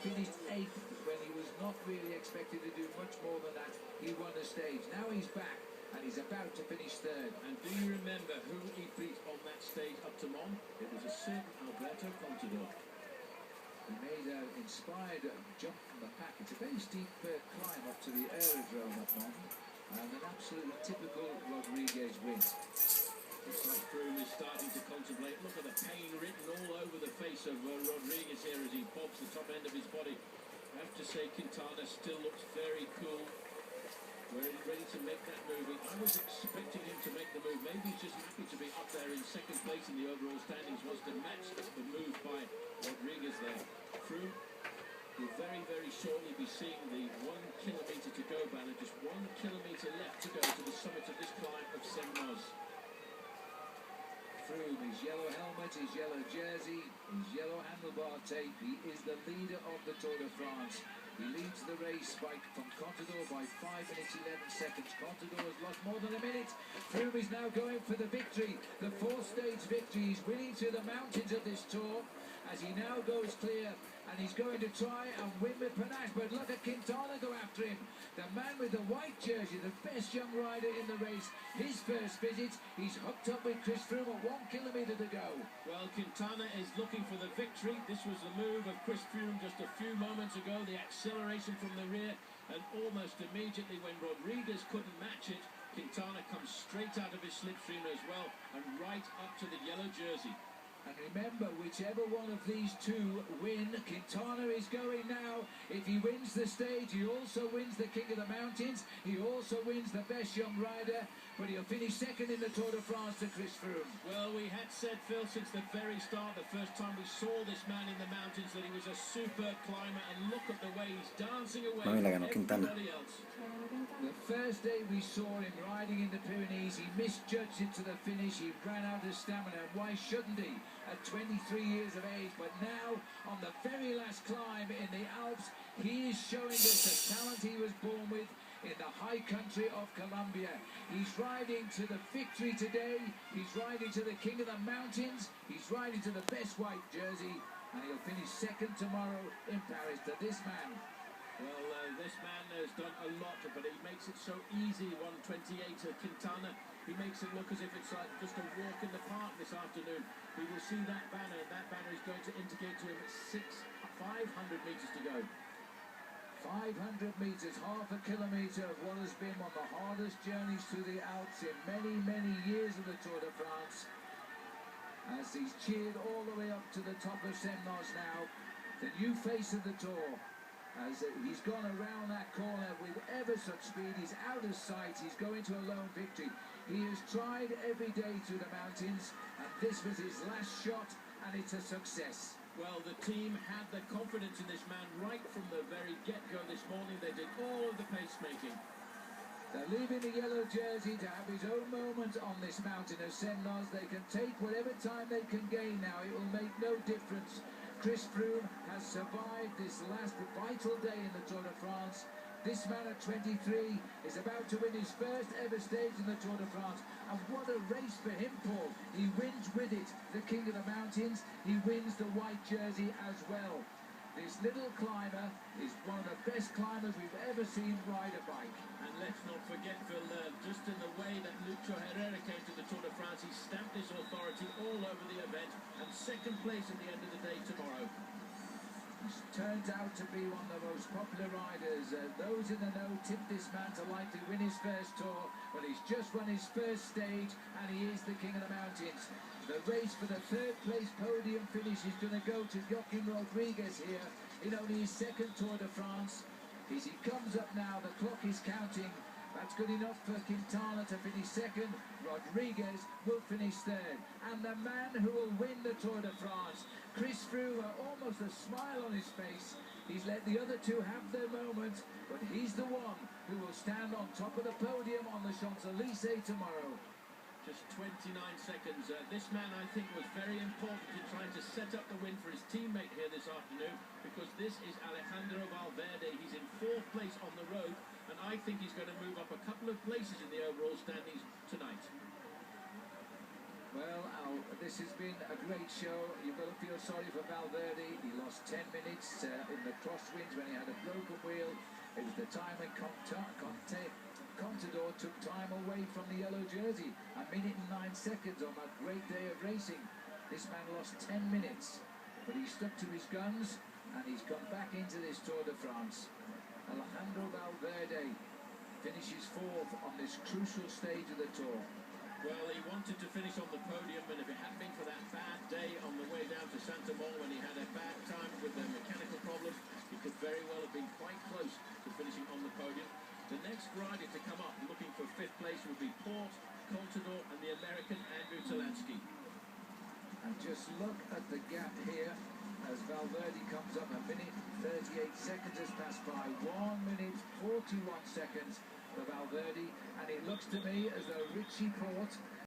finished 8th when he was not really expected to do much more than that. He won a stage. Now he's back and he's about to finish 3rd. And do you remember who he beat on that stage up to Mons? It was a certain Alberto Contador. He made an inspired jump from the pack. It's a very steep climb up to the aerodrome at Mons, and an absolutely typical Rodriguez win. Looks like Froome is starting to contemplate. Look at the pain written all over the face of Rodriguez here as he bobs the top end of his body. I have to say Quintana still looks very cool. Ready to make that move. I was expecting him to make the move. Maybe he's just happy to be up there in 2nd place in the overall standings. Was to match the move by Rodriguez there. Froome will very, very shortly be seeing the 1 kilometre to go banner. Just 1 kilometre left to go to the summit of this climb of Semnoz. Froome, his yellow helmet, his yellow jersey, his yellow handlebar tape. He is the leader of the Tour de France. He leads the race from Contador by 5 minutes 11 seconds. Contador has lost more than a minute. Froome is now going for the victory, the 4th stage victory. He's winning through the mountains of this Tour as he now goes clear, and he's going to try and win with panache. But look at Quintana go after him. The man with the white jersey, the best young rider in the race. His first visit, he's hooked up with Chris Froome at 1 kilometre to go. Well, Quintana is looking for the victory. This was the move of Chris Froome just a few moments ago. The acceleration from the rear, and almost immediately when Rodriguez couldn't match it, Quintana comes straight out of his slipstream as well and right up to the yellow jersey. And remember, whichever one of these two win, Quintana is going now. If he wins the stage, he also wins the King of the Mountains. He also wins the best young rider. But he'll finish 2nd in the Tour de France to Chris Froome. Well, we had said, Phil, since the very start, the first time we saw this man in the mountains, that he was a superb climber. And look at the way he's dancing away from everybody else. The first day we saw him riding in the Pyrenees, he misjudged it to the finish. He ran out of stamina. Why shouldn't he? At 23 years of age, but now on the very last climb in the Alps, he is showing us the talent he was born with in the high country of Colombia. He's riding to the victory today. He's riding to the King of the Mountains. He's riding to the best white jersey, and he'll finish 2nd tomorrow in Paris to this man. Well, this man has done a lot, but he makes it so easy. 1:28 to Quintana. He makes it look as if it's like just a walk in the park this afternoon. We will see that banner, and that banner is going to indicate to him 500 metres to go. 500 metres, half a kilometre of what has been one of the hardest journeys through the Alps in many, many years of the Tour de France. As he's cheered all the way up to the top of Semnoz now, the new face of the Tour. As he's gone around that corner with ever such speed, he's out of sight, he's going to a lone victory. He has tried every day through the mountains, and this was his last shot, and it's a success. Well, the team had the confidence in this man right from the very get-go this morning. They did all of the pacemaking. They're leaving the yellow jersey to have his own moment on this mountain of Semnoz. They can take whatever time they can gain now. It will make no difference. Chris Froome has survived this last vital day in the Tour de France. This man at 23 is about to win his first ever stage in the Tour de France. And what a race for him, Paul. He wins with it the King of the Mountains. He wins the white jersey as well. This little climber is one of the best climbers we've ever seen ride a bike. And let's not forget, Phil, just in the way that Lucho Herrera came to the Tour de France, he stamped his authority all over the event, and 2nd place at the end of the day tomorrow. He turns out to be one of the most popular riders. Those in the know tip this man to likely win his first Tour, but he's just won his first stage, and he is the King of the Mountains. The race for the 3rd place podium finish is going to go to Joaquim Rodriguez here in only his 2nd Tour de France. As he comes up now, the clock is counting. That's good enough for Quintana to finish 2nd. Rodriguez will finish 3rd. And the man who will win the Tour de France, Chris Froome, almost a smile on his face. He's let the other two have their moment, but he's the one who will stand on top of the podium on the Champs-Élysées tomorrow. Just 29 seconds. This man, I think, was very important in trying to set up the win for his teammate here this afternoon, because this is Alejandro Valverde. He's in 4th place on the road, and I think he's going to move up a couple of places in the overall standings tonight. Well, Al, this has been a great show. You've got to feel sorry for Valverde. He lost 10 minutes in the crosswinds when he had a broken wheel. It was the time when Contador took time away from the yellow jersey. 1 minute and 9 seconds on that great day of racing. This man lost 10 minutes, but he stuck to his guns and he's gone back into this Tour de France. Alejandro Valverde finishes 4th on this crucial stage of the Tour. Well, he wanted to finish on the podium, and if it hadn't been for that bad day on the way down to Santa Mol when he had a bad time with the mechanical problems, he could very well have been quite close to finishing on the podium. The next rider to come up looking for 5th place would be Port, Contador and the American Andrew Talansky. And just look at the gap here as Valverde comes up. 1 minute 38 seconds has passed by. 1 minute 41 seconds for Valverde, and it looks to me as though Richie Port